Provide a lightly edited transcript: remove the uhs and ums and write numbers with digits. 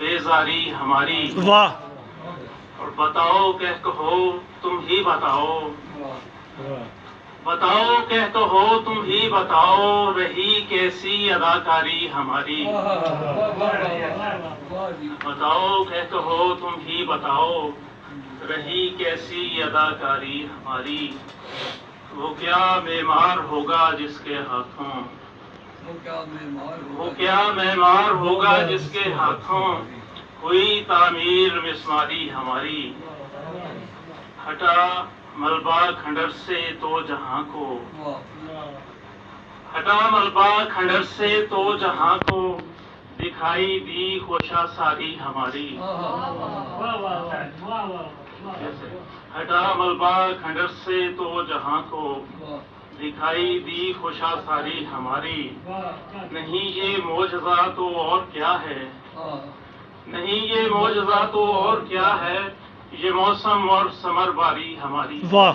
بیزاری ہماری، واہ اور بتاؤ کہ کہو تم ہی بتاؤ، بتاؤ کہ کہو تم ہی بتاؤ، رہی کیسی اداکاری ہماری، بتاؤ کہ کہو تم ہی بتاؤ، رہی کیسی اداکاری ہماری۔ وہ کیا معمار ہوگا جس کے ہاتھوں، وہ کیا معمار ہوگا جس کے ہاتھوں، ہوئی تعمیر مسماری ہماری۔ ہٹا ملبہ کھنڈر سے تو جہاں کو، ہٹا ملبہ کھنڈر سے تو جہاں کو، دکھائی دی خوشا ساری ہماری۔ ہٹا ملبہ کھنڈر سے تو جہاں کو، دکھائی دی خوشا ساری ہماری۔ نہیں یہ معجزہ تو اور کیا ہے، نہیں یہ معجزہ تو اور کیا ہے، یہ موسم اور ثمر باری ہماری۔ واہ